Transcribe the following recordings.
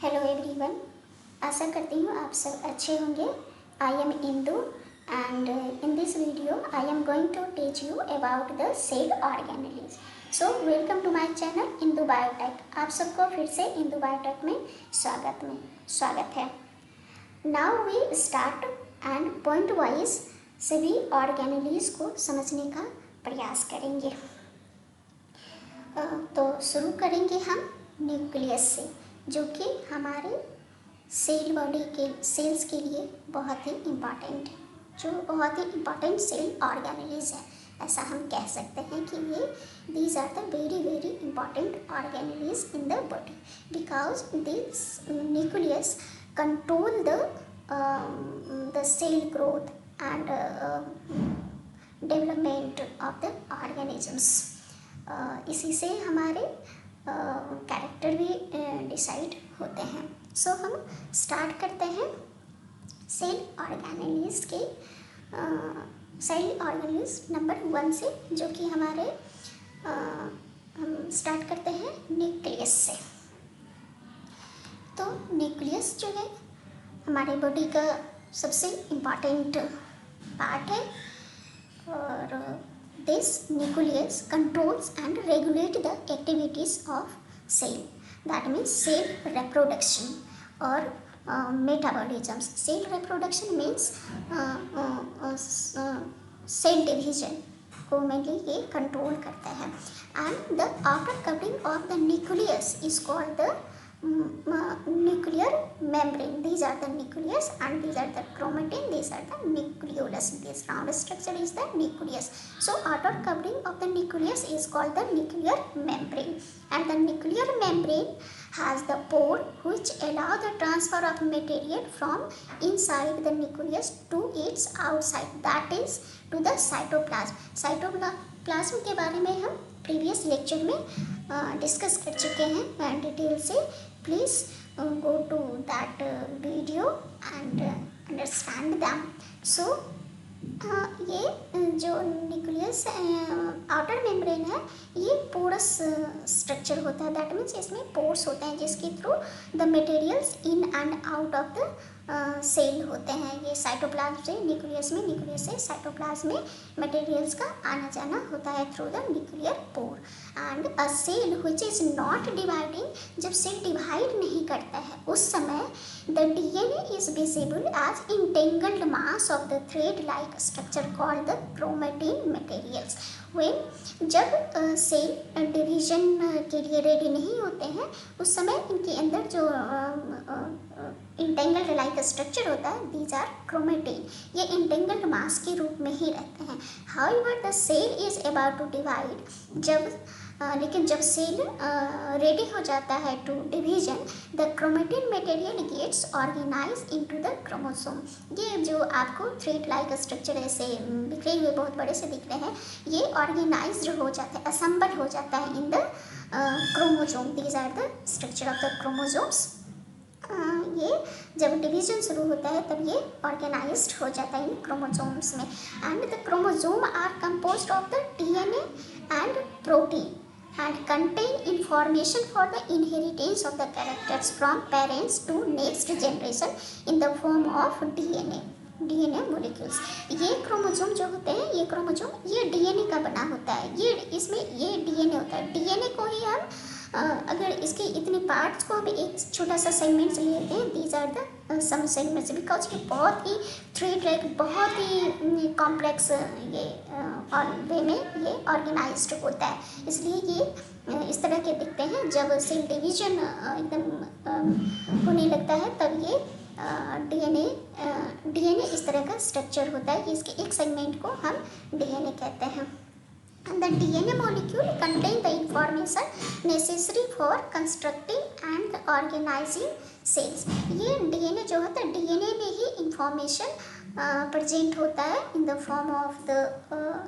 Hello everyone. आशा करती हूँ आप सब अच्छे होंगे। I am Indu and in this video I am going to teach you about the cell organelles. So welcome to my channel Indu biotech. आप सबको फिर से इंदु बायोटेक में स्वागत है। Now we start and point wise सभी ऑर्गेनेलीज को समझने का प्रयास करेंगे। तो शुरू करेंगे हम न्यूक्लियस से, जो कि हमारे सेल बॉडी के सेल्स के लिए बहुत ही इम्पॉर्टेंट है, जो बहुत ही इम्पॉर्टेंट सेल ऑर्गेनेलीज है। ऐसा हम कह सकते हैं कि ये these are the very very important organelles in the body because this nucleus control the cell growth and development of the organisms. इसी से हमारे कैरेक्टर भी डिसाइड होते हैं। सो हम स्टार्ट करते हैं सेल ऑर्गेनेलीज के सेल ऑर्गेनेलीज नंबर 1 से, जो कि हमारे हम स्टार्ट करते हैं न्यूक्लियस से। तो न्यूक्लियस जो है हमारे बॉडी का सबसे इम्पॉर्टेंट पार्ट है, और this nucleus controls and regulate the activities of cell, that means cell reproduction or metabolisms. Cell reproduction means cell division को mainly ये control करता है। And the outer covering of the nucleus is called the nuclear membrane. These are the nucleus and these are the chromatin, these are the nucleolus. This round structure is the nucleus. So outer covering of the nucleus is called the nuclear membrane, and the nuclear membrane has the pore which allow the transfer of material from inside the nucleus to its outside, that is to the cytoplasm. Cytoplasm के बारे में हम previous lecture में discuss कर चुके हैं detail से। Please go to that video and understand them. So ये जो न्यूक्लियस आउटर मेम्ब्रेन है, ये पोरस स्ट्रक्चर होता है। दैट मीन्स इसमें पोर्स होते हैं जिसके through the materials in and out of the cell होते हैं। ये साइटोप्लाज्म से न्यूक्लियस में, न्यूक्लियस से साइटोप्लाज्म में मटेरियल्स का आना जाना होता है through the nuclear pore. And a cell which is not dividing, जब सेल डिवाइड नहीं करता है उस समय the DNA is visible as entangled mass of the thread like structure called the chromatin materials. When जब सेल डिवीजन के लिए ready नहीं होते हैं उस समय इनके अंदर जो इंटेंगल्ड लाइक स्ट्रक्चर होता है, दीज आर क्रोमेटिन, ये इंटेंगल्ड मास के रूप में ही रहते हैं। However the cell is about to divide, लेकिन जब सेल रेडी हो जाता है to division, the chromatin material gets organise into the chromosome. ये जो आपको थ्रेड लाइक स्ट्रक्चर ऐसे बिखरे हुए बहुत बड़े से दिख रहे हैं, ये ऑर्गेनाइज्ड हो जाता है, असम्बल हो जाता है in the chromosome. These are the structure of the chromosomes. ये जब डिवीजन शुरू होता है तब ये ऑर्गेनाइज्ड हो जाता है इन क्रोमोसोम्स में। And the chromosome are composed of the DNA and protein and contain information for the inheritance of the characters from parents to next generation in the form of DNA molecules। ये chromosome जो होते हैं, ये chromosome ये DNA का बना होता है। ये इसमें ये डीएनए होता है। डीएनए को ही हम अगर इसके इतने पार्ट्स को हम एक छोटा सा सेगमेंट्स लेते हैं, these are the some segments, because ये बहुत ही थ्रेड लाइक, बहुत ही कॉम्प्लेक्स ये और वे में ये ऑर्गेनाइज्ड होता है, इसलिए ये इस तरह के दिखते हैं। जब सेल डिवीजन एकदम होने लगता है तब ये डीएनए इस तरह का स्ट्रक्चर होता है कि इसके एक सेगमेंट को हम डीएनए कहते हैं। The DNA molecule contain the information necessary for constructing and organizing cells। ये डीएनए जो होता है, डीएनए में ही इंफॉर्मेशन प्रेजेंट होता है in the form of the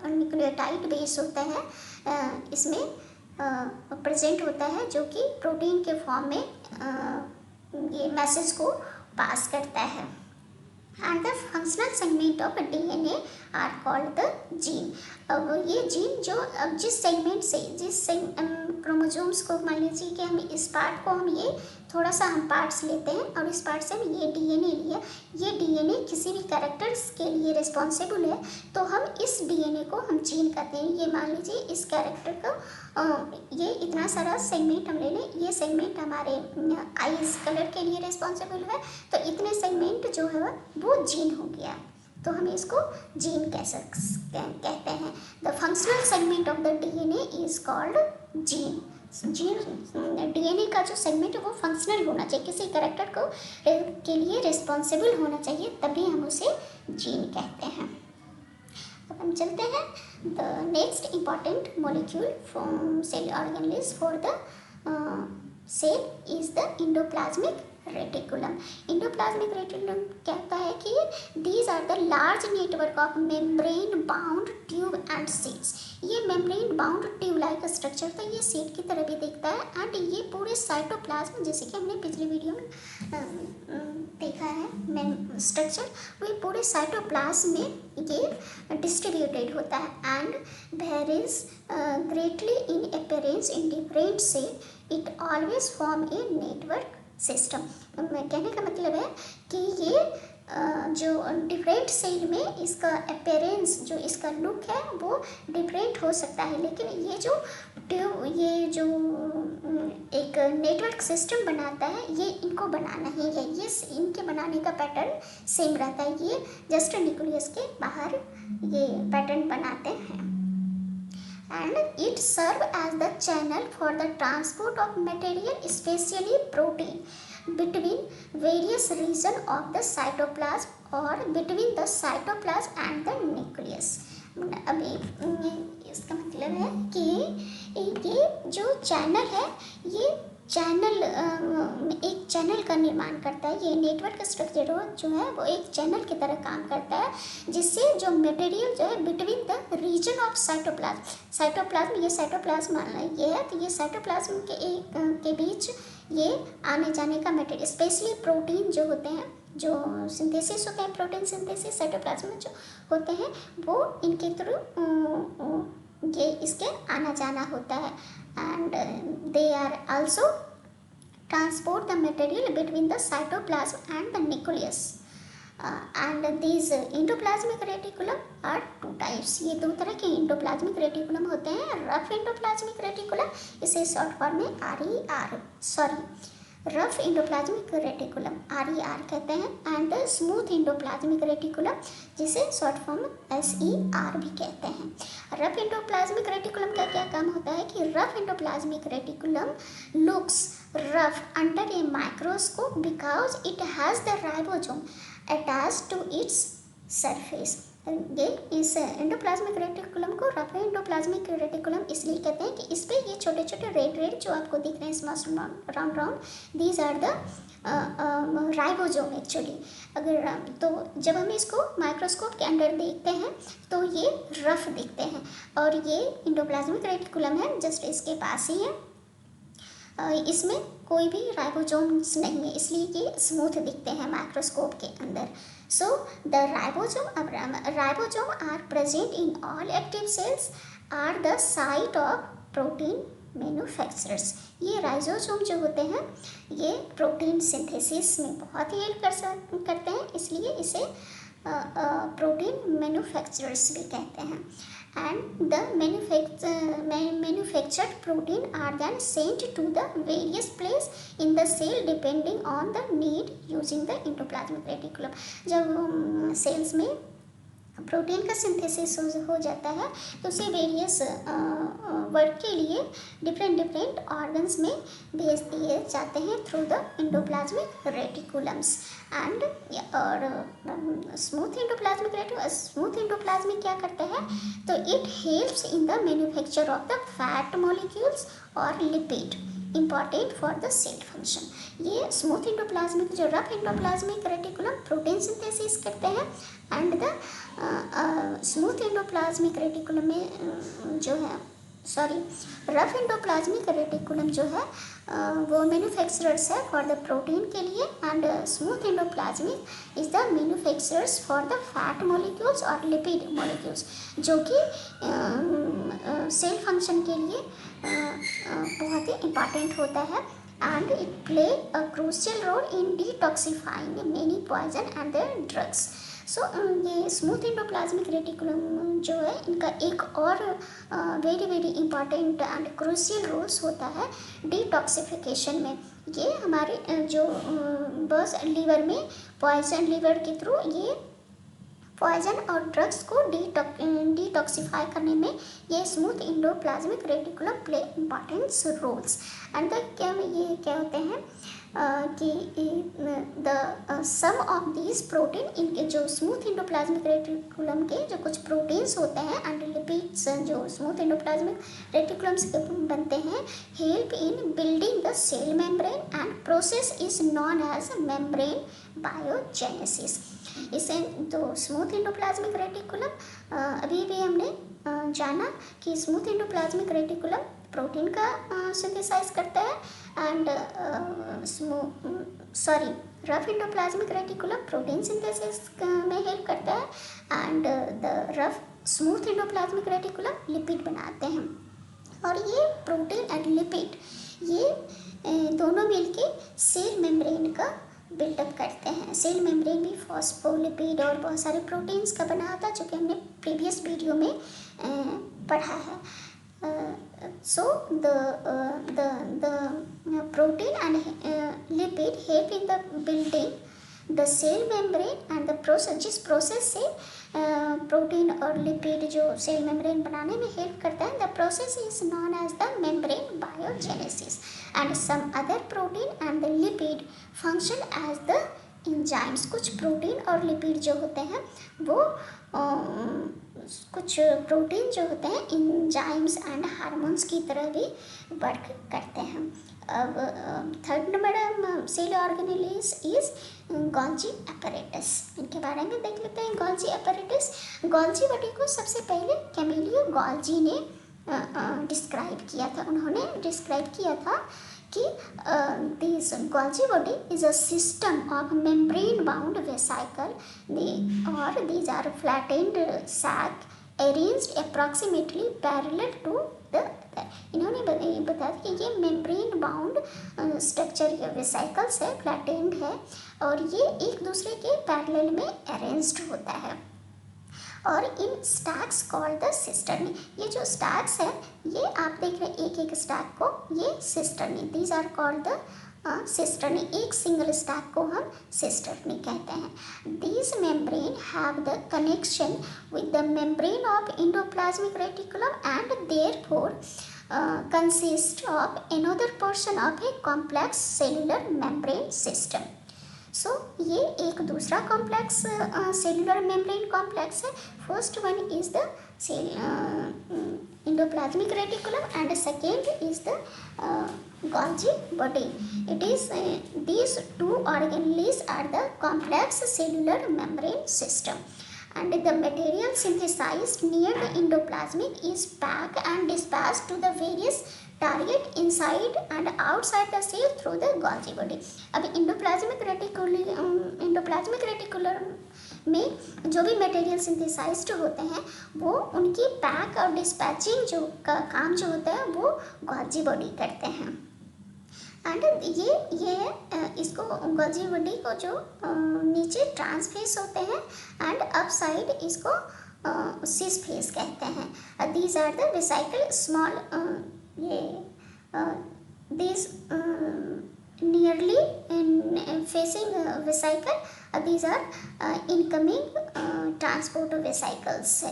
nucleotide base होता है, इसमें प्रेजेंट होता है, जो कि प्रोटीन के फॉर्म में ये मैसेज को पास करता है। and the functional segment of DNA are called the gene। अब ये जीन जो अब जिस सेगमेंट से जिस क्रोमोसोम्स को मान लीजिए कि हम इस पार्ट को हम ये थोड़ा सा हम पार्ट्स लेते हैं और इस पार्ट से हम ये डीएनए लिया, ये डीएनए किसी भी कैरेक्टर्स के लिए रिस्पॉन्सिबल है, तो हम इस डीएनए को हम जीन कहते हैं। ये मान लीजिए इस कैरेक्टर का ये इतना सारा सेगमेंट हम ले लें, ये सेगमेंट हमारे आईज कलर के लिए रिस्पॉन्सिबल है, तो इतने सेगमेंट जो है वो जीन हो गया, तो हम इसको जीन कहते हैं। The functional segment of the DNA is called gene. Gene DNA का जो सेगमेंट है वो फंक्शनल होना चाहिए, किसी कैरेक्टर को के लिए रिस्पॉन्सिबल होना चाहिए, तभी हम उसे जीन कहते हैं। अब हम चलते हैं the next important molecule from cell organelles for the cell is the endoplasmic reticulum. Endoplasmic reticulum कहता है कि these are the large network of membrane bound tube and seeds. ये membrane bound tube like structure था, ये seed की तरह भी दिखता है एंड ये पूरे साइटोप्लाज्म, जैसे कि हमने पिछली वीडियो में देखा है स्ट्रक्चर, वो पूरे साइटोप्लाज्म में ये डिस्ट्रीब्यूटेड होता है and varies greatly in appearance in different cell, it always form a network system. कहने का मतलब है कि ये जो डिफरेंट सेल में इसका अपीयरेंस, जो इसका लुक है वो डिफरेंट हो सकता है, लेकिन ये जो एक नेटवर्क सिस्टम बनाता है, ये इनको बनाना ही है, ये इनके बनाने का पैटर्न सेम रहता है, ये जस्ट न्यूक्लियस के बाहर ये पैटर्न बनाते हैं। And it serve as the channel for the transport of material, especially protein, between various region of the cytoplasm or between the cytoplasm and the nucleus। अभी इसका मतलब है कि ये जो चैनल है, ये चैनल एक चैनल का निर्माण करता है, ये नेटवर्क स्ट्रक्चर जो है वो एक चैनल की तरह काम करता है, जिससे जो मटेरियल जो है between the region of cytoplasm, ये साइटोप्लाज्म ये है, तो ये साइटोप्लाज्म के बीच ये आने जाने का मटेरियल, स्पेशली प्रोटीन जो होते हैं, जो सिंथेसिस होते हैं, प्रोटीन सिंथेसिस साइटोप्लाज्म में जो होते हैं, वो इनके थ्रू ये इसके आना जाना होता है and they are also transport the material between the cytoplasm and the nucleus and these endoplasmic reticulum are two types. ये दो तरह के इंडोप्लाज्मिक रेटिकुलम होते हैं। रफ इंडोप्लाज्मिक रेटिकुलम, इसे शॉर्ट फॉर्म में रफ इंडोप्लाज्मिक रेटिकुलम RER कहते हैं and the smooth endoplasmic reticulum, जिसे शॉर्ट फॉर्म SER भी कहते हैं। रफ इंडोप्लाज्मिक रेटिकुलम का क्या काम होता है कि rough endoplasmic reticulum looks rough under a microscope because it has the ribosome attached to its surface. ये इस एंडोप्लाज्मिक रेटिकुलम को रफ एंडोप्लाज्मिक रेटिकुलम इसलिए कहते हैं कि इस पे ये छोटे छोटे रेड जो आपको दिख रहे हैं small round, these are the ribosome actually. अगर तो जब हम इसको माइक्रोस्कोप के अंदर देखते हैं तो ये रफ दिखते हैं, और ये एंडोप्लाज्मिक रेटिकुलम है जस्ट इसके पास ही है, इसमें कोई भी राइबोसोम्स नहीं है, इसलिए ये स्मूथ दिखते हैं माइक्रोस्कोप के अंदर। So the ribosome are present in all active cells, are the site of protein manufacturers. ये राइजोसोम जो होते हैं ये प्रोटीन सिंथेसिस में बहुत ही हेल्प करते हैं, इसलिए इसे प्रोटीन मैन्युफैक्चरर्स भी कहते हैं। And the manufactured protein are then sent to the various place in the cell depending on the need using the endoplasmic reticulum. जब सेल्स में प्रोटीन का सिंथेसिस हो जाता है तो उसे वेरियस वर्क के लिए डिफरेंट ऑर्गन्स में भेज दिए जाते हैं through the endoplasmic reticulums. And और स्मूथ इंडोप्लाज्मिक क्या करते हैं, तो it helps in the manufacture of the fat molecules और lipid important for the cell function. ये स्मूथ इंडोप्लाज्मिक, जो rough endoplasmic reticulum protein synthesis करते हैं, and the smooth endoplasmic reticulum में जो है रफ इंडोप्लाज्मिक रेटिकुलम जो है वो मैन्युफैक्चरर्स है फॉर द प्रोटीन के लिए, and smooth endoplasmic is the manufacturers for the fat molecules और लिपिड मॉलिक्यूल्स, जो कि सेल फंक्शन के लिए बहुत ही इम्पॉर्टेंट होता है। and it play a crucial role in detoxifying many poison and their drugs. सो ये स्मूथ एंडोप्लाज्मिक रेटिकुलम जो है इनका एक और very very important and crucial roles होता है डिटॉक्सिफिकेशन में। ये हमारे जो बस लीवर में पॉइजन लीवर के थ्रू ये पॉइजन और ड्रग्स को डिटॉक्सिफाई करने में ये smooth endoplasmic reticulum play important roles. And ये क्या होते हैं कि the some of these protein इनके जो स्मूथ एंडोप्लाज्मिक रेटिकुलम के जो कुछ प्रोटीन्स होते हैं एंड लिपिड्स जो स्मूथ एंडोप्लाज्मिक रेटिकुलम से बनते हैं help in building the cell membrane and process is known as membrane biogenesis. इसे तो स्मूथ एंडोप्लाज्मिक रेटिकुलम अभी भी हमने जाना कि स्मूथ एंडोप्लाज्मिक रेटिकुलम प्रोटीन का सिंथेसाइज करता है and rough endoplasmic reticulum protein synthesis में हेल्प करता है and the rough smooth endoplasmic reticulum lipid बनाते हैं। और ये प्रोटीन एंड लिपिड ये दोनों मिलके सेल मेम्ब्रेन का बिल्डअप करते हैं। सेल मेम्ब्रेन भी फॉस्फोलिपिड और बहुत सारे प्रोटीन्स का बना होता है जो कि हमने प्रीवियस वीडियो में पढ़ा है। So the protein and lipid help in the building the cell membrane and the process जिस प्रोसेस से प्रोटीन और लिपिड जो सेल मेम्ब्रेन बनाने में हेल्प करता है the process is known as the membrane biogenesis and some other protein and the lipid function as the enzymes. कुछ protein और लिपिड जो होते हैं वो कुछ प्रोटीन जो होते हैं इंजाइम्स एंड हार्मोन्स की तरह भी वर्क करते हैं। अब third number cell organelles is Golgi apparatus। इनके बारे में देख लेते हैं। गोल्जी apparatus गोल्जी बॉडी को सबसे पहले कैमिलियो गोल्जी ने डिस्क्राइब किया था। उन्होंने डिस्क्राइब किया था कि this Golgi body is a system of membrane bound vesicle or these are flattened sac arranged approximately parallel to the इन्होंने बताया कि ये मेम्ब्रेन बाउंड स्ट्रक्चर ये वेसाइकल्स है फ्लैटेंड है और ये एक दूसरे के पैरेलल में अरेंज्ड होता है और इन स्टैक्स कॉल्ड द सिस्टर्नी। ये जो स्टैक्स है ये आप देख रहे हैं एक एक स्टैक को ये cisternae these are called the cisternae. एक सिंगल स्टैक को हम सिस्टर्नी कहते हैं। These membrane have the connection with the membrane of endoplasmic reticulum and therefore consist of another portion of a complex cellular membrane system. So ये एक दूसरा complex cellular membrane complex है। First one is the endoplasmic reticulum and second is the Golgi body. It is these two organelles are the complex cellular membrane system and the material synthesized near the endoplasmic is packed and dispatched to the various target inside and outside the cell through the Golgi body. अब endoplasmic reticulum में जो भी material synthesized होते हैं वो उनकी pack और dispatching जो का काम जो होता है वो गोल्जी बॉडी करते हैं। एंड ये इसको गोल्जी बॉडी को जो नीचे ट्रांसफेस होते हैं एंड अप साइड इसको सिस फेस कहते हैं। These are the vesicle small ये this nearly facing vesicle these are incoming transport vesicles है।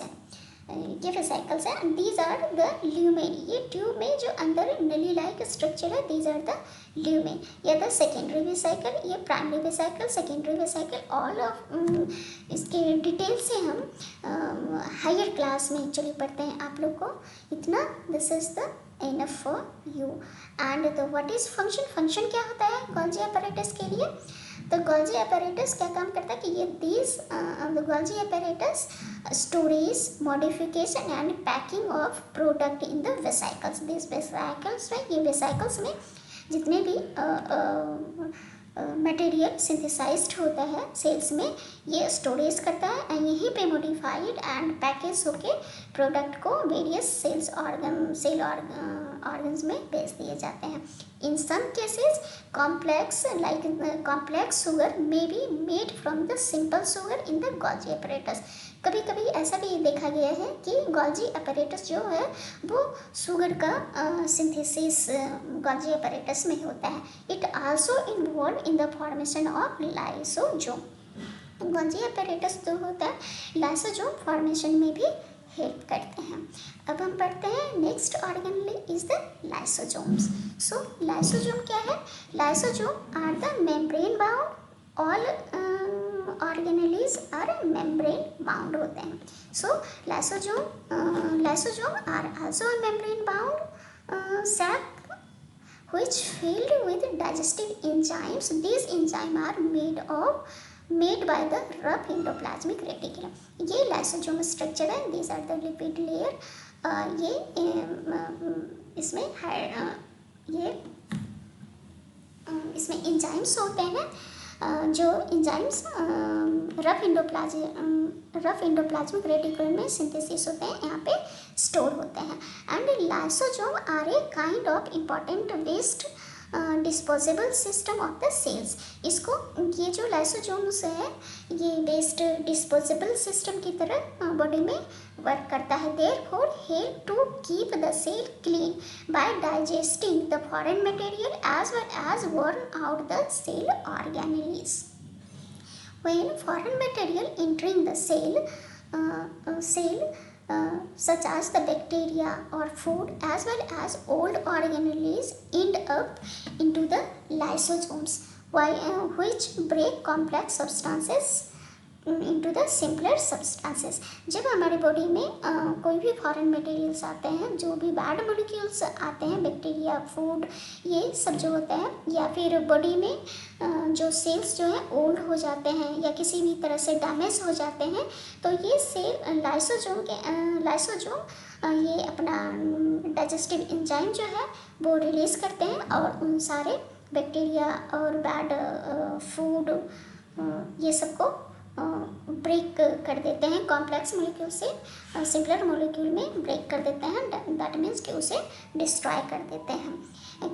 ये vesicles है these are the lumen। ये ट्यूब में जो अंदर नली लाइक स्ट्रक्चर है these are the lumen। ये the secondary vesicle ये primary vesicle secondary vesicle all of इसके डिटेल से हम हायर क्लास में एक्चुअली पढ़ते हैं आप लोग को इतना। This is the enough for you and the what is function क्या होता है Golgi apparatus के लिए। तो Golgi apparatus क्या काम करता है कि ये these the Golgi apparatus storage modification and packing of product in the vesicles। these vesicles में ये vesicles में जितने भी मटेरियल सिंथेसाइज्ड होता है सेल्स में ये स्टोरेज करता है एंड यहीं पे मॉडिफाइड एंड पैकेज होके प्रोडक्ट को वेरियस सेल ऑर्गन्स में भेज दिए जाते हैं। In some cases complex sugar may be made from the simple sugar in the Golgi apparatus. कभी कभी ऐसा भी देखा गया है कि गोल्जी अपरेटस जो है वो शुगर का सिंथेसिस गोल्जी अपरेटस में होता है। It also involve in the formation of lysosome. Golgi apparatus जो होता है लाइसोसोम फॉर्मेशन में भी हेल्प करते हैं। अब हम पढ़ते हैं next organelle is the lysosomes. So lysosome क्या है? Lysosome are the membrane bound, all organelles are membrane bound होते हैं। So lysosome are also membrane bound sac which filled with digestive enzymes. These enzymes are made by the rough endoplasmic reticulum. ये lysosome structure है। These are the lipid layer. ये इसमें enzymes होते हैं, जो enzymes rough endoplasmic reticulum में synthesis होते हैं, यहाँ पे स्टोर होते हैं। And lysosome are a kind of important waste disposable system of the cells. इसको ये जो लाइसोसोम्स है ये वेस्ट डिस्पोजेबल सिस्टम की तरह बॉडी में वर्क करता है। Therefore help to keep the cell clean by digesting the foreign material as well as burn out the cell organelles. When foreign material entering the cell such as the bacteria or food as well as old organelles end up into the lysosomes, which break complex substances into the simpler substances. जब हमारे body में कोई भी foreign materials आते हैं, जो भी bad molecules आते हैं, बैक्टीरिया, फूड, ये सब जो होता है, या फिर बॉडी में जो सेल्स जो हैं ओल्ड हो जाते हैं या किसी भी तरह से डैमेज हो जाते हैं, तो ये सेल लाइसोसोम ये अपना डाइजेस्टिव एंजाइम जो है वो रिलीज़ करते हैं और उन सारे बैक्टीरिया और बैड फूड ये सबको ब्रेक कर देते हैं, कॉम्प्लेक्स मॉलिक्यूल से सिंपलर मॉलिक्यूल में ब्रेक कर देते हैं। दैट मीन्स कि उसे डिस्ट्रॉय कर देते हैं।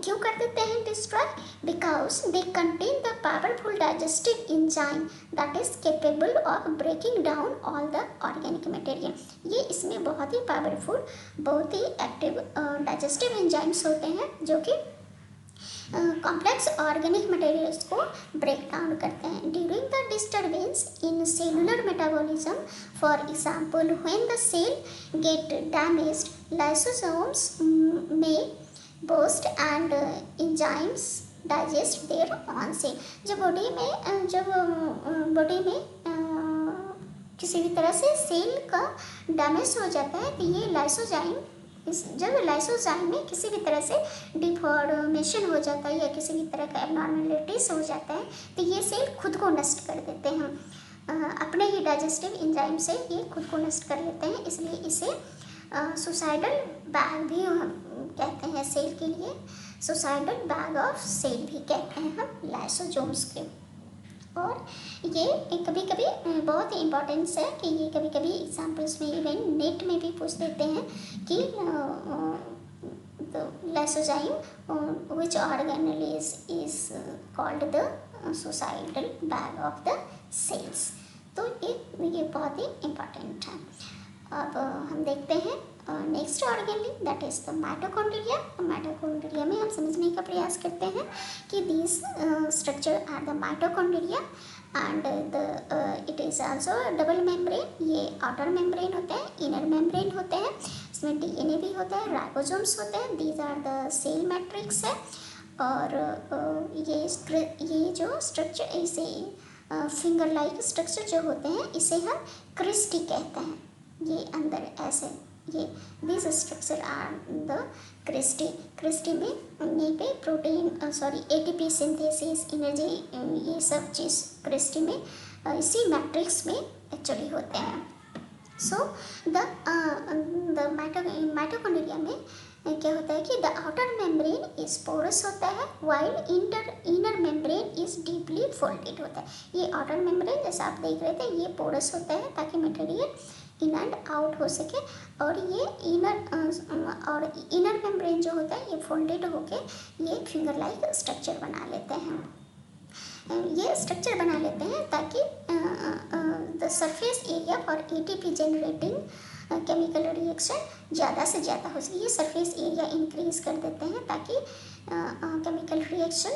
क्यों कर देते हैं destroy? Because they contain the powerful digestive enzyme that is capable of breaking down all the organic material. ये इसमें बहुत ही पावरफुल, बहुत ही एक्टिव डाइजेस्टिव एंजाइम्स होते हैं जो कि कॉम्प्लेक्स ऑर्गेनिक मटेरियल्स को ब्रेक डाउन करते हैं। During the disturbance in cellular metabolism, for example when the cell get damaged, lysosomes में burst and enzymes digest their own cell। जब बॉडी में किसी भी तरह से सेल का डैमेज हो जाता है तो ये लाइसोजाइम जब लाइसोजाइम में किसी भी तरह से डिफॉर्मेशन हो जाता है या किसी भी तरह का एबनॉर्मलिटीज हो जाता है तो ये सेल खुद को नष्ट कर देते हैं। अपने ही डाइजेस्टिव एंजाइम से ये खुद को नष्ट कर लेते हैं, इसलिए इसे सुसाइडल बैग भी हम कहते हैं सेल के लिए। सुसाइडल बैग ऑफ सेल भी कहते हैं हम लाइसोसोम्स के। और ये कभी कभी बहुत ही इम्पोर्टेंस है कि ये कभी कभी एग्जाम्पल्स में इवन नेट में भी पूछ देते हैं कि lysozyme which organelle is called the suicidal bag of the cells. तो ये बहुत ही इम्पोर्टेंट है। अब हम देखते हैं next organelle that is the mitochondria. Mitochondria में हम समझने का प्रयास करते हैं कि these structure are the mitochondria and it is also double membrane. ये आउटर मेम्ब्रेन होते हैं, इनर मेम्ब्रेन होते हैं, इसमें डीएनए भी होता है, राइबोसोम्स होते हैं। These are the cell matrix है। और ये जो स्ट्रक्चर इसे फिंगर लाइक स्ट्रक्चर जो होते हैं इसे हम क्रिस्टी कहते हैं। ये अंदर ऐसे ये this structure are the cristae में यहीं पे प्रोटीन एटीपी सिंथेसिस, एनर्जी, ये सब चीज़ क्रिस्टी में इसी मैट्रिक्स में एक्चुअली होते हैं। सो द माइटोकॉन्ड्रिया में क्या होता है कि the outer membrane is porous होता है while inner membrane is deeply folded होता है। ये आउटर मेम्ब्रेन जैसा आप देख रहे थे ये पोरस होता है ताकि मटेरियल इन एंड आउट हो सके, और ये इनर मेम्ब्रेन जो होता है ये फोल्डेड होके ये फिंगर लाइक स्ट्रक्चर बना लेते हैं। ये स्ट्रक्चर बना लेते हैं ताकि the surface area for ATP generating chemical reaction ज़्यादा से ज़्यादा हो सके। ये सरफेस एरिया इंक्रीज कर देते हैं ताकि केमिकल रिएक्शन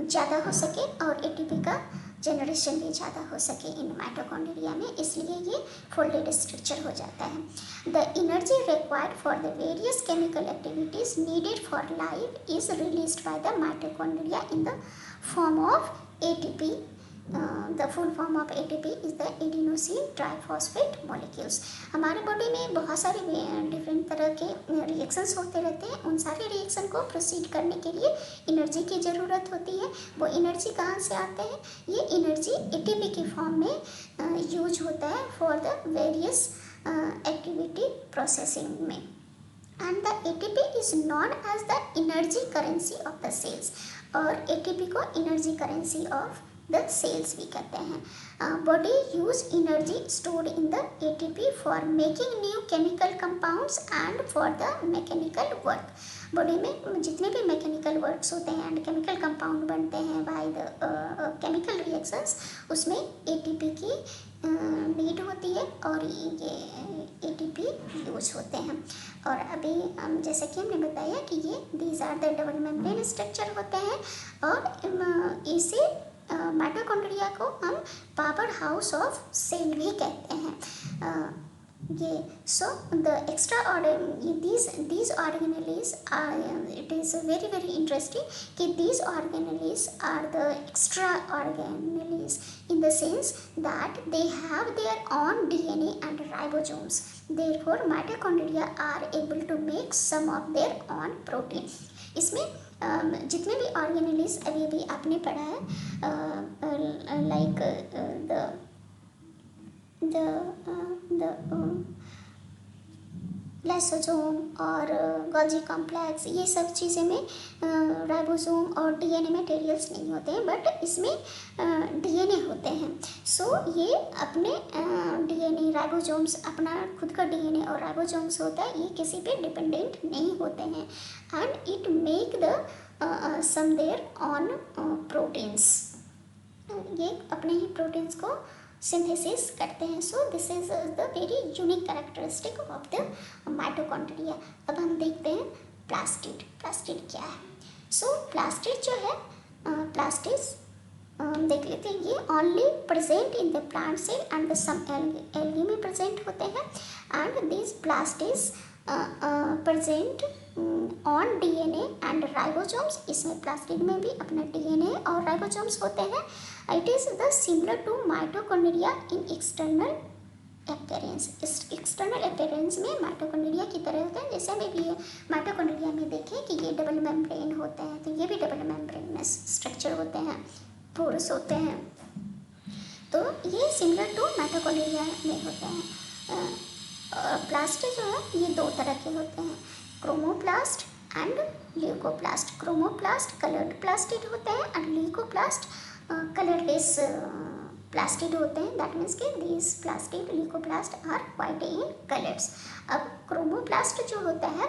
ज़्यादा हो सके और एटीपी का जनरेशन भी ज़्यादा हो सके इन माइटोकॉन्ड्रिया में, इसलिए ये फोल्डेड स्ट्रक्चर हो जाता है। The energy required for the various chemical activities needed for life is released by the mitochondria in the form of ATP. The full form of ATP is the adenosine triphosphate molecules. हमारे body में बहुत सारे different तरह के reactions होते रहते हैं। उन सारे रिएक्शन को प्रोसीड करने के लिए एनर्जी की ज़रूरत होती है। वो एनर्जी कहाँ से आते हैं? ये एनर्जी ATP के फॉर्म में यूज होता है for the various activity processing में। And the ATP is known as the energy currency of the cells, और ATP को energy currency of the cells भी कहते हैं। Body use energy stored in the ATP for making new chemical compounds and for the mechanical work. Body में जितने भी mechanical works होते हैं एंड केमिकल कंपाउंड बनते हैं बाय द केमिकल रिएक्शंस, उसमें ATP की नीड होती है और ये ATP यूज होते हैं। और अभी जैसे कि हमने बताया कि ये these are the double membrane structure होते हैं, और इसे माइटोकॉन्ड्रिया को हम पावर हाउस ऑफ सेल भी कहते हैं। ये so the these organelles are, it is very very interesting कि these organelles are the extra organelles in the sense that they have their own DNA and ribosomes. Therefore mitochondria are able to make some of their own protein. इसमें जितने भी organelles अभी अभी आपने पढ़ा है, like the lysosome और Golgi complex, ये सब चीज़ें में राइबोसोम और डीएनए मटेरियल्स नहीं होते हैं, बट इसमें डीएनए होते हैं। सो ये अपने डीएनए राइबोसोम्स अपना खुद का डीएनए और राइबोसोम्स होता है, ये किसी पे डिपेंडेंट नहीं होते हैं, and it make the some their own proteins. ये अपने ही प्रोटीन्स को सिंथेसिस करते हैं। So this is the very unique characteristic of the mitochondria. अब हम देखते हैं प्लास्टिड। प्लास्टिड क्या है? सो प्लास्टिड जो है, प्लास्टिड्स देख लेते हैं। ये only present in the plant cell and some algae में प्रेजेंट होते हैं, and this plastids present on DNA and ribosomes. इसमें प्लास्टिड में भी अपना डीएनए और राइबोसोम्स होते हैं। It is the similar to mitochondria in external appearance. इस एक्सटर्नल अपीयरेंस में माइटोकॉन्ड्रिया की तरह होते हैं। जैसे हमें भी माइटोकॉन्ड्रिया में देखें कि ये डबल मेम्ब्रेन होते हैं, तो ये भी डबल मेम्ब्रेनस स्ट्रक्चर होते हैं, पोरस होते हैं। तो ये सिमिलर टू माइटोकॉन्ड्रिया में होते हैं। प्लास्ट जो है ये दो तरह के होते हैं, chromoplast and leucoplast. Chromoplast coloured plastid होते हैं एंड ल्यूकोप्लास्ट कलरलेस प्लास्टिड होते हैं। दैट मीन्स कि these plastid leucoplast are white in colours. अब क्रोमोप्लास्ट जो होता है,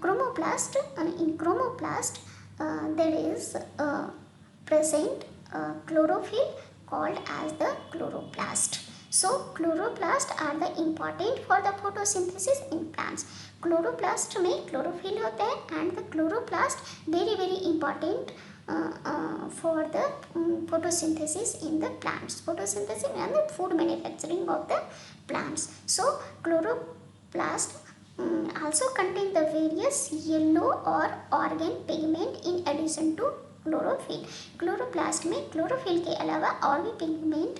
chromoplast in chromoplast there is present chlorophyll called as the chloroplast. So chloroplast are the important for the photosynthesis in plants. Chloroplast में chlorophyll होते हैं and the chloroplast very very important for the photosynthesis in the plants. Photosynthesis and the food manufacturing of the plants. So chloroplast also contain the various yellow or organ pigment in addition to chlorophyll. Chloroplast में chlorophyll के अलावा और भी pigment,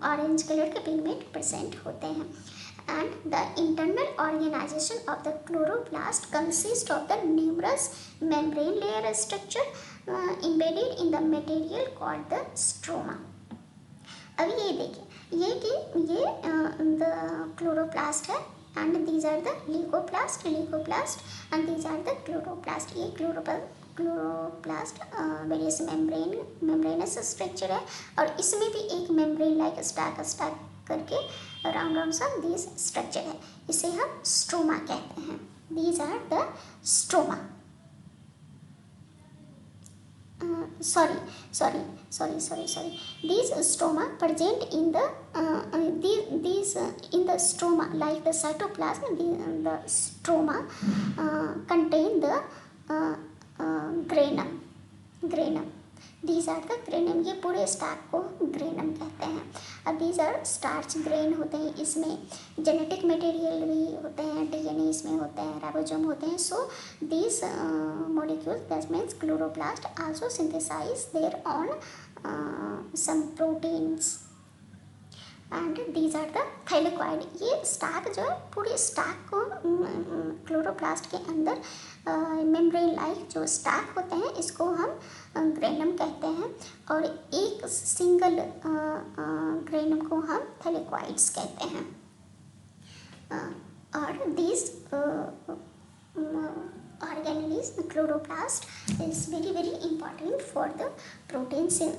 orange colour के pigment present होते हैं। And the internal organisation of the chloroplast consist of the numerous membrane layer structure embedded in the material called the stroma. अब ये देखिए, ये कि ये द क्लोरोप्लास्ट है and these are the leucoplast and these are the chloroplast. ये chloroplast various membranous structure है, और इसमें भी एक मेम्ब्रेन लाइक स्टैक करके राउंड सा दिस स्ट्रक्चर है, इसे हम स्ट्रोमा कहते हैं। These are the stroma. These stroma present in the in the stroma, like the cytoplasm. The stroma contain the granum. These are the granum. ये पूरे starch को ग्रेनम कहते हैं। अब these are स्टार्च ग्रेन होते हैं, इसमें जेनेटिक मटेरियल भी होते हैं, डीएनए इसमें होते हैं, राइबोसोम होते हैं। सो these molecules, that means chloroplast, also synthesize their own some proteins and these are the thylakoid। ये स्टार्च जो है पूरे स्टार्च को क्लोरोप्लास्ट के अंदर मेम्ब्रेन लाइक जो स्टार्च होते हैं इसको हम ग्रेनम कहते हैं, और एक सिंगल ग्रेनम को हम थैलेक्वाइड्स कहते हैं। और this organelles, the chloroplast is very important for the proteins in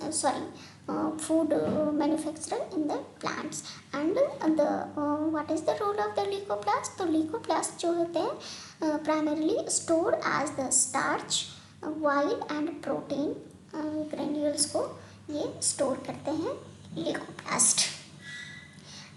food manufacture in the plants। and the what is the role of the leucoplast? तो leucoplast जो होते हैं primarily store as the starch, while and protein granules को ये store करते हैं leucoplast।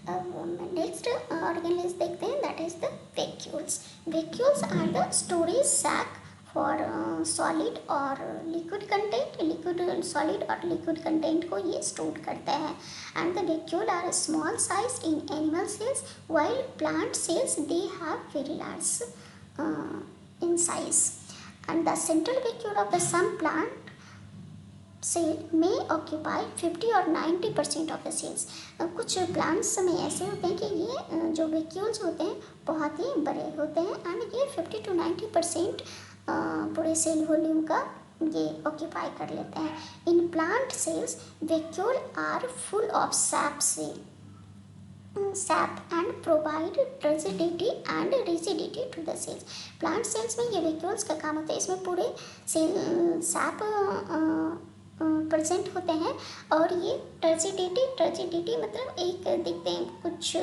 Next organelles देखते हैं, that is the vacuoles. Vacuoles are the storage sac for solid और लिक्विड कंटेंट। लिक्विड सॉलिड और लिक्विड कंटेंट को ये स्टोर करते हैं। And the vacuole are small size in animal cells, while plant cells they have very large in size. And the central vacuole of the some plant cell में occupy 50 और 90% of the cells. कुछ plants में ऐसे होते हैं कि ये जो वैक्यूल्स होते हैं बहुत ही बड़े होते हैं, एंड ये 50 to 90% पूरे सेल वॉल्यूम का ये ऑक्यूपाई कर लेते हैं। In plant cells vacuole are full of sap and provide turgidity and rigidity to the cells। Plant cells में ये वैक्यूल्स का काम होता है, इसमें पूरे सेल सैप प्रेजेंट होते हैं, और ये टर्जिडिटी मतलब एक देखते हैं कुछ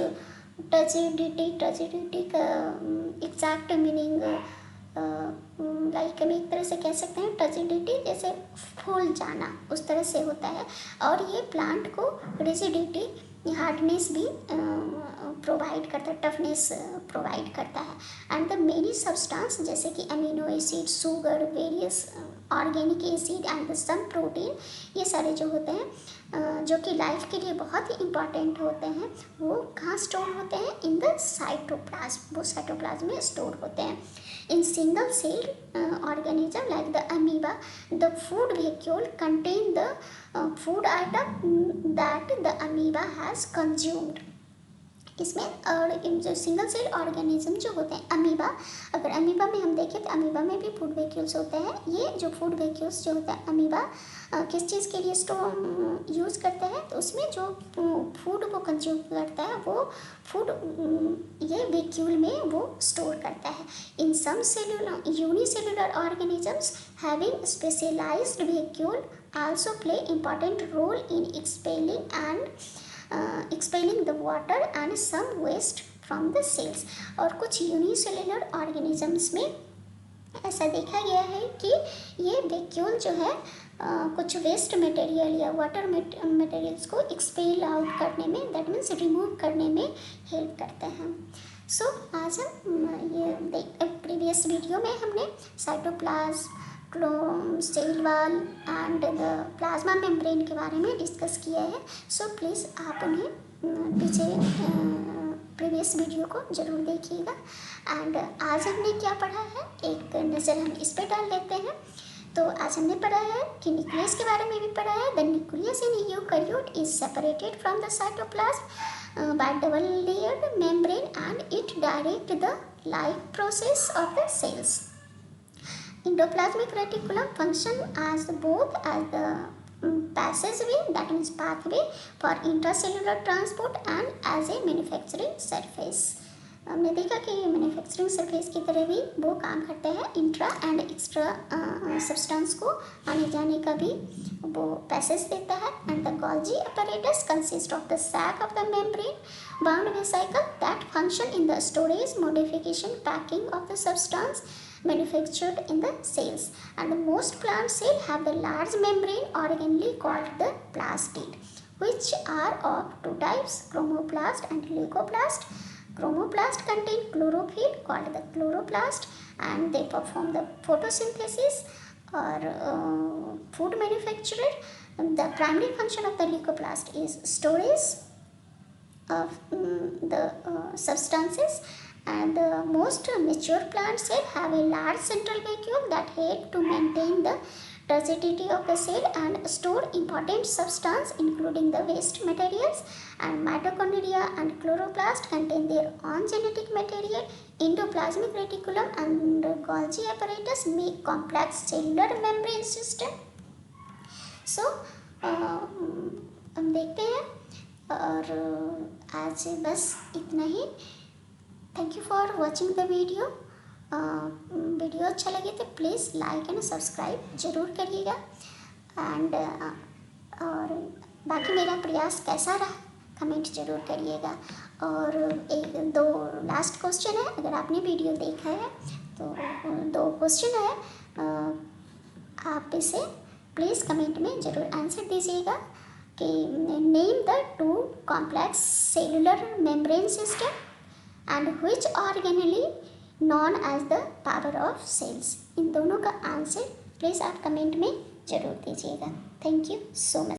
टर्जिडिटी का एग्जैक्ट मीनिंग लाइक हम एक तरह से कह सकते हैं टर्जिडिटी जैसे फूल जाना, उस तरह से होता है। और ये प्लांट को रिजिडिटी हार्डनेस भी प्रोवाइड करता है, टफनेस प्रोवाइड करता है। एंड द मेनी सब्सटेंस जैसे कि amino acid, sugar, various organic acid and some protein, ये सारे जो होते हैं जो कि लाइफ के लिए बहुत ही इम्पॉर्टेंट होते हैं, वो कहाँ स्टोर होते हैं? In the cytoplasm. वो साइटोप्लाज्म में स्टोर होते हैं। In single cell organism like the amoeba, the food vacuole contain the food item that the amoeba has consumed. इसमें और जो सिंगल सेल ऑर्गेनिज्म जो होते हैं अमीबा, अगर अमीबा में हम देखें तो अमीबा में भी फूड वैक्यूल्स होते हैं। ये जो फूड वैक्यूल्स जो होता है अमीबा किस चीज़ के लिए स्टोर यूज़ करते हैं? तो उसमें जो फूड वो कंज्यूम करता है वो फूड ये वैक्यूल में वो स्टोर करता है। In some cellular unicellular organisms having specialised vacuole also play important role in expelling the water and some waste from the cells। और कुछ यूनिसेलुलर ऑर्गेनिजम्स में ऐसा देखा गया है कि ये वैक्यूल जो है कुछ वेस्ट मटेरियल या वाटर मटेरियल्स को एक्सपेल आउट करने में, दैट मीन्स रिमूव करने में हेल्प करते हैं। सो आज हम ये प्रीवियस वीडियो में हमने cytoplasm, cell wall and the plasma membrane के बारे में डिस्कस किया है। सो प्लीज़ आप उन्हें पीछे प्रीवियस वीडियो को ज़रूर देखिएगा। एंड आज हमने क्या पढ़ा है, एक नज़र हम इस पर डाल लेते हैं। तो आज हमने पढ़ा है कि न्यूक्लियस के बारे में भी पढ़ा है। The nucleus in eukaryote is separated from the cytoplasm by double layered membrane and it direct the life process of the cells. Endoplasmic reticulum function as both as the passageway, that means pathway for intracellular transport, and as a manufacturing surface। हमने देखा कि manufacturing surface की तरह भी वो काम करते हैं, इंट्रा एंड एक्स्ट्रा सब्सटेंस को आने जाने का भी वो पैसेज देता है. And the Golgi apparatus consists of the sac of the membrane bound vesicle that function in the storage, modification, packing of the substance manufactured in the cells. And the most plant cell have the large membrane organelle called the plastid, which are of two types, chromoplast and leucoplast. Chromoplast contain chlorophyll called the chloroplast, and they perform the photosynthesis or food manufacturer. The primary function of the leucoplast is storage of the substances, and the most mature plant cell have a large central vacuole that help to maintain the turgidity of the cell and store important substance including the waste materials. And mitochondria and chloroplast contain their own genetic material. Endoplasmic reticulum and Golgi apparatus make complex cellular membrane system. So हम देखते हैं, और आज बस इतना ही. Thank you for watching the video. Video अच्छा लगे तो प्लीज़ लाइक एंड सब्सक्राइब ज़रूर करिएगा. एंड और बाकी मेरा प्रयास कैसा रहा कमेंट ज़रूर करिएगा. और एक दो लास्ट क्वेश्चन है, अगर आपने वीडियो देखा है तो दो क्वेश्चन है, आप इसे प्लीज़ कमेंट में ज़रूर आंसर दीजिएगा कि name the two complex cellular membrane system and which organelle known as the power of cells. इन दोनों का आंसर प्लीज़ आप कमेंट में ज़रूर दीजिएगा. Thank you so much.